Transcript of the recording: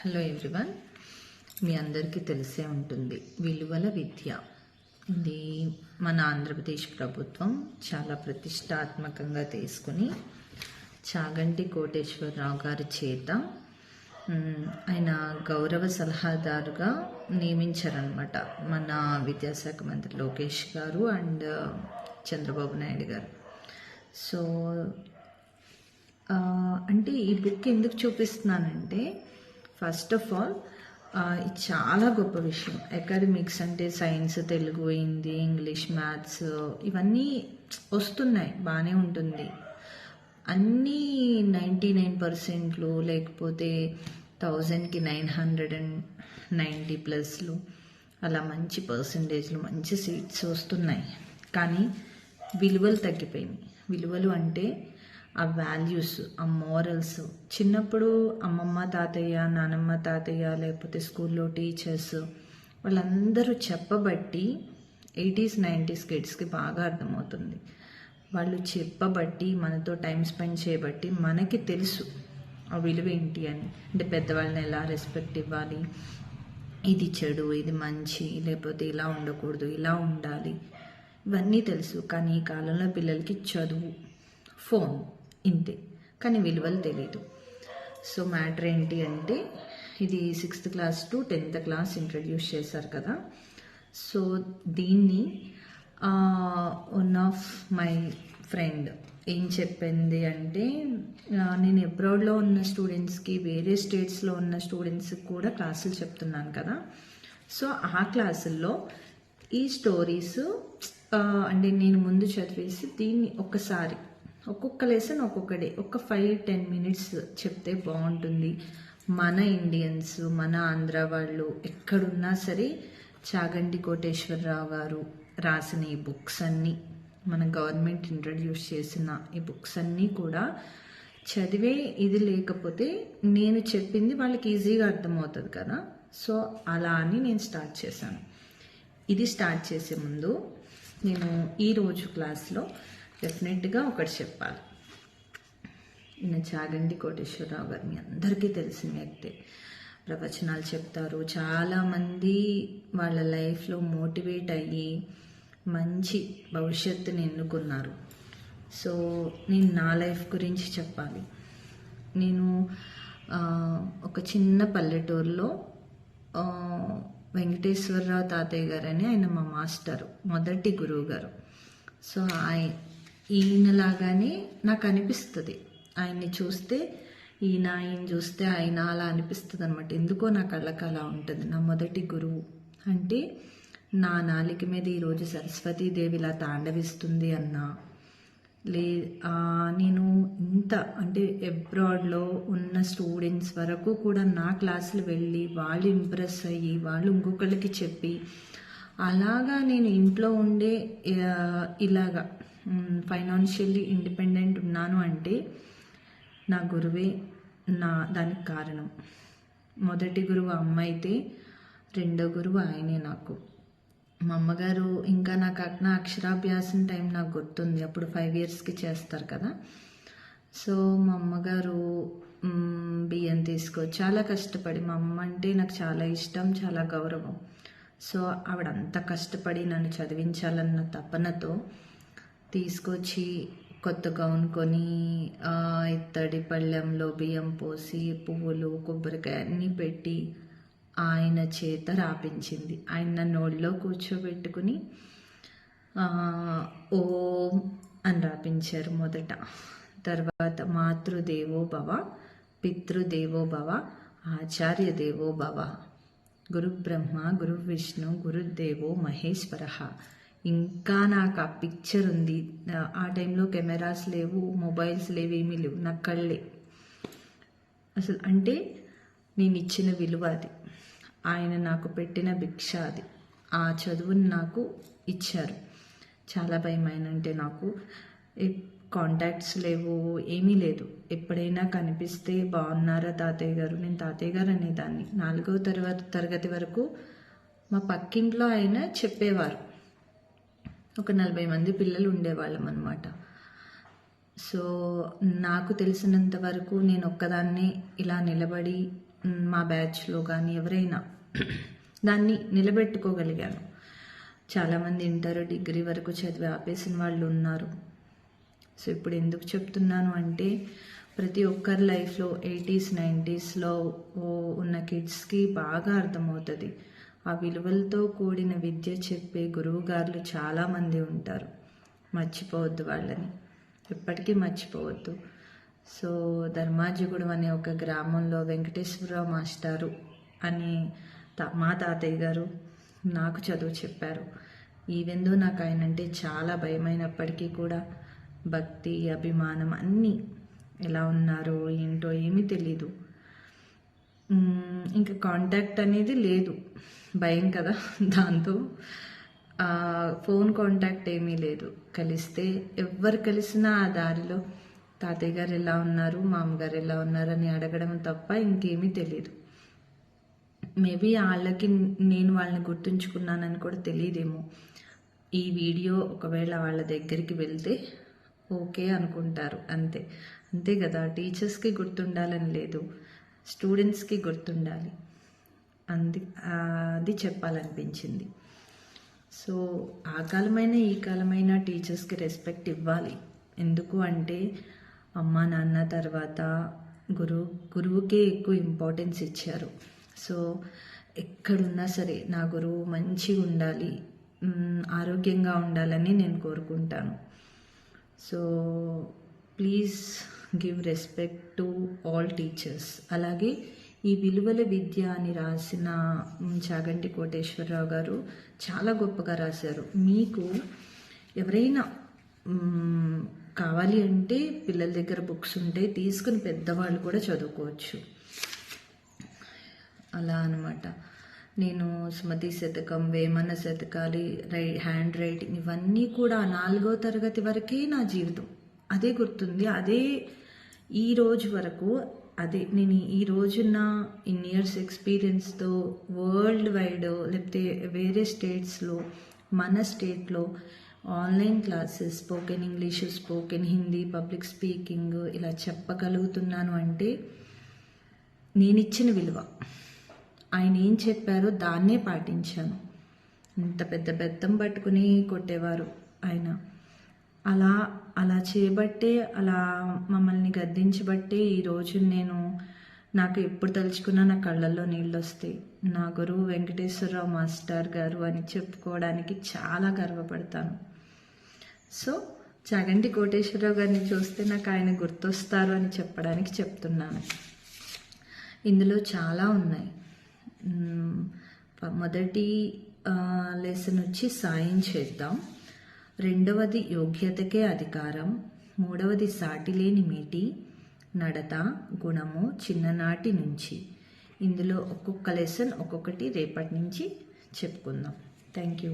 Hello everyone, మీ అందరికీ తెలిసే ఉంటుంది విలువల విద్య. ఇది మన ఆంధ్రప్రదేశ్ ప్రభుత్వం చాలా ప్రతిష్టాత్మకంగా తీసుకుని చాగంటి కోటేశ్వరరావు గారి చేత ఆయన గౌరవ సలహాదారుగా నియమించారనమాట మన విద్యాశాఖ మంత్రి లోకేష్ గారు అండ్ చంద్రబాబు నాయుడు గారు. సో అంటే ఈ బుక్ ఎందుకు చూపిస్తున్నానంటే, ఫస్ట్ ఆఫ్ ఆల్ ఇది చాలా గొప్ప విషయం. అకాడమిక్స్ అంటే science, Telugu, Hindi, English, maths ఇవన్నీ వస్తున్నాయి, బాగానే ఉంటుంది. అన్నీ 99% లేకపోతే 1000కి 990+, అలా మంచి పర్సంటేజ్లు, మంచి సీట్స్ వస్తున్నాయి. కానీ విలువలు తగ్గిపోయినాయి. విలువలు అంటే ఆ వాల్యూస్, ఆ మోరల్స్. చిన్నప్పుడు అమ్మమ్మ తాతయ్య, నానమ్మ తాతయ్య, లేకపోతే స్కూల్లో టీచర్స్ వాళ్ళందరూ చెప్పబట్టి 80s 90s కిడ్స్కి బాగా అర్థమవుతుంది. వాళ్ళు చెప్పబట్టి, మనతో టైం స్పెండ్ చేయబట్టి మనకి తెలుసు ఆ విలువ ఏంటి అని. అంటే పెద్దవాళ్ళని ఎలా రెస్పెక్ట్ ఇవ్వాలి, ఇది చెడు, ఇది మంచి, లేకపోతే ఇలా ఉండకూడదు, ఇలా ఉండాలి, ఇవన్నీ తెలుసు. కానీ ఈ కాలంలో పిల్లలకి చదువు, ఫోన్ ఇంతే, కానీ విలువలు తెలీదు. సో మ్యాటర్ ఏంటి అంటే, ఇది 6th class to 10th class introduce చేశారు కదా. సో దీన్ని వన్ ఆఫ్ మై ఫ్రెండ్ ఏం చెప్పింది అంటే, నేను అబ్రాడ్లో ఉన్న స్టూడెంట్స్కి, వేరే స్టేట్స్లో ఉన్న స్టూడెంట్స్కి కూడా క్లాసులు చెప్తున్నాను కదా. సో ఆ క్లాసుల్లో ఈ స్టోరీస్ అంటే నేను ముందు చదివేసి దీన్ని ఒక్కసారి ఒక్కొక్క లెసన్ ఒక్కొక్క డే ఒక 5-10 minutes చెప్తే బాగుంటుంది. మన ఇండియన్స్, మన ఆంధ్ర వాళ్ళు ఎక్కడున్నా సరే చాగంటి కోటేశ్వరరావు గారు రాసిన ఈ బుక్స్ అన్నీ, మన గవర్నమెంట్ ఇంట్రడ్యూస్ చేసిన ఈ బుక్స్ అన్నీ కూడా చదివే ఇది లేకపోతే నేను చెప్పింది వాళ్ళకి ఈజీగా అర్థమవుతుంది కదా. సో అలా అని నేను స్టార్ట్ చేశాను. ఇది స్టార్ట్ చేసే ముందు నేను ఈరోజు క్లాస్లో డెఫినెట్గా ఒకటి చెప్పాలి. ఈయన చాగంటి కోటేశ్వరరావు గారు మీ అందరికీ తెలిసిన వ్యక్తే. ప్రవచనాలు చెప్తారు. చాలామంది వాళ్ళ లైఫ్లో మోటివేట్ అయ్యి మంచి భవిష్యత్తుని ఎన్నుకున్నారు. సో నేను నా లైఫ్ గురించి చెప్పాలి. నేను ఒక చిన్న పల్లెటూరులో వెంకటేశ్వరరావు తాతయ్య గారు అని ఆయన మా మాస్టరు, మొదటి గురువు గారు. సో ఈయనలాగానే నాకు అనిపిస్తుంది. ఆయన్ని చూస్తే ఈయన చూస్తే ఆయన అలా అనిపిస్తుంది అనమాట. ఎందుకో నా కళ్ళకి అలా ఉంటుంది. నా మొదటి గురువు అంటే నా నాలిక మీద ఈరోజు సరస్వతీదేవి ఇలా తాండవిస్తుంది అన్నా, నేను ఇంత అంటే అబ్రాడ్లో ఉన్న స్టూడెంట్స్ వరకు కూడా నా క్లాసులు వెళ్ళి వాళ్ళు ఇంప్రెస్ అయ్యి వాళ్ళు ఇంకొకళ్ళకి చెప్పి, అలాగా నేను ఇంట్లో ఉండే ఇలాగా ఫైనాన్షియల్లీ ఇండిపెండెంట్ ఉన్నాను అంటే నా గురువే దానికి కారణం. మొదటి గురువు అమ్మ అయితే, రెండో గురువు ఆయనే నాకు. మా అమ్మగారు ఇంకా నాకు నా అక్షరాభ్యాసం టైం నాకు గుర్తుంది. అప్పుడు 5 yearsకి చేస్తారు కదా. సో మా అమ్మగారు బియ్యం చాలా కష్టపడి, మా అమ్మ అంటే నాకు చాలా ఇష్టం, చాలా గౌరవం. సో ఆవిడ అంత కష్టపడి నన్ను చదివించాలన్న తపనతో తీసుకొచ్చి కొత్త గౌన్ కొని ఇత్తడి పళ్ళెంలో బియ్యం పోసి పువ్వులు, కొబ్బరికాయ అన్నీ పెట్టి ఆయన చేత రాపించింది. ఆయన నన్ను ఒళ్ళో కూర్చోబెట్టుకుని ఓం అని రాపించారు మొదట. తర్వాత మాతృదేవో భవ, పితృదేవో భవ, ఆచార్య దేవో భవ, గురు బ్రహ్మ, గురు విష్ణు, గురుదేవో మహేశ్వర. ఇంకా నాకు ఆ పిక్చర్ ఉంది. ఆ టైంలో కెమెరాస్ లేవు, మొబైల్స్ లేవు, ఏమీ లేవు, నా కళ్ళే. అసలు అంటే నేను ఇచ్చిన విలువ అది, ఆయన నాకు పెట్టిన భిక్ష అది. ఆ చదువుని నాకు ఇచ్చారు. చాలా భయం అంటే నాకు కాంటాక్ట్స్ లేవు, ఏమీ లేదు. ఎప్పుడైనా కనిపిస్తే బాగున్నారా తాతయ్య గారు, నేను తాతయ్య గారు అనేదాన్ని. 4వ తరగతి వరకు మా పక్కింట్లో ఆయన చెప్పేవారు. ఒక 40 మంది పిల్లలు ఉండేవాళ్ళం అనమాట. సో నాకు తెలిసినంత వరకు నేను ఒక్కదాన్నే ఇలా నిలబడి మా బ్యాచ్లో కానీ ఎవరైనా దాన్ని నిలబెట్టుకోగలిగాను. చాలామంది ఇంటర్ డిగ్రీ వరకు చదివి ఆపేసిన వాళ్ళు ఉన్నారు. సో ఇప్పుడు ఎందుకు చెప్తున్నాను అంటే ప్రతి ఒక్కరి లైఫ్లో 80s 90sలో ఉన్న కిడ్స్కి బాగా అర్థమవుతుంది. ఆ విలువలతో కూడిన విద్య చెప్పే గురువుగారులు చాలామంది ఉంటారు. మర్చిపోవద్దు వాళ్ళని, ఎప్పటికీ మర్చిపోవద్దు. సో ధర్మాజిగూడెం అనే ఒక గ్రామంలో వెంకటేశ్వరరావు మాస్టారు అని మా తాతయ్య గారు నాకు చదువు చెప్పారు. ఈవెందో నాకు ఆయన అంటే చాలా భయమైనప్పటికీ కూడా భక్తి అభిమానం అన్నీ ఎలా ఉన్నారో ఏంటో ఏమీ తెలీదు. ఇంకా కాంటాక్ట్ అనేది లేదు, భయం కదా దాంతో. ఫోన్ కాంటాక్ట్ ఏమీ లేదు. కలిస్తే ఎవరు కలిసినా ఆ దారిలో తాతయ్య గారు ఎలా ఉన్నారు, మామగారు ఎలా ఉన్నారు అని అడగడం తప్ప ఇంకేమీ తెలియదు. మేబీ వాళ్ళకి నేను వాళ్ళని గుర్తుంచుకున్నానని కూడా తెలియదేమో. ఈ వీడియో ఒకవేళ వాళ్ళ దగ్గరికి వెళ్తే ఓకే అనుకుంటారు, అంతే అంతే కదా. టీచర్స్కి గుర్తుండాలని లేదు, స్టూడెంట్స్కి గుర్తుండాలి, అది చెప్పాలనిపించింది. సో ఆ కాలమైన ఈ కాలమైన టీచర్స్కి రెస్పెక్ట్ ఇవ్వాలి. ఎందుకు అంటే అమ్మ నాన్న తర్వాత గురువుకే ఎక్కువ ఇంపార్టెన్స్ ఇచ్చారు. సో ఎక్కడున్నా సరే నా గురువు మంచిగా ఉండాలి, ఆరోగ్యంగా ఉండాలని నేను కోరుకుంటాను. So please give respect to all teachers. అలాగే ఈ విలువల విద్య అని రాసిన చాగంటి కోటేశ్వరరావు గారు చాలా గొప్పగా రాశారు. మీకు ఎవరైనా కావాలి అంటే పిల్లల దగ్గర బుక్స్ ఉంటే తీసుకుని పెద్దవాళ్ళు కూడా చదువుకోవచ్చు, అలా అనమాట. నేను సుమతి శతకం, వేమన శతకాలు, హ్యాండ్ రైటింగ్ ఇవన్నీ కూడా 4వ తరగతి వరకే నా జీవితం. అదే గుర్తుంది, అదే ఈ రోజు వరకు అదే. నేను ఈ రోజున్న ఇన్ ఇయర్స్ ఎక్స్పీరియన్స్తో వరల్డ్ వైడ్ లేకపోతే వేరే స్టేట్స్లో మన స్టేట్లో online classes, spoken English, spoken Hindi, public speaking ఇలా చెప్పగలుగుతున్నాను అంటే నేనిచ్చిన విలువ. ఆయన ఏం చెప్పారో దాన్నే పాటించాను. ఇంత పెద్ద బెత్తం పట్టుకుని కొట్టేవారు ఆయన. అలా చేయబట్టే, అలా మమ్మల్ని గద్దించబట్టే ఈరోజు నాకు ఎప్పుడు తలుచుకున్నా నా కళ్ళల్లో నీళ్ళు వస్తాయి. నా గురువు వెంకటేశ్వరరావు మాస్టర్ గారు అని చెప్పుకోవడానికి చాలా గర్వపడతాను. సో చాగంటి కోటేశ్వరరావు గారిని చూస్తే నాకు ఆయన గుర్తొస్తారు అని చెప్పడానికి చెప్తున్నాను. ఇందులో చాలా ఉన్నాయి. మొదటి లెసన్ వచ్చి సాయం చేద్దాం, రెండవది యోగ్యతకే అధికారం, మూడవది సాటిలేని మీటి, నడత గుణము చిన్ననాటి నుంచి. ఇందులో ఒక్కొక్క లెసన్ ఒక్కొక్కటి రేపటి నుంచి చెప్పుకుందాం. Thank you.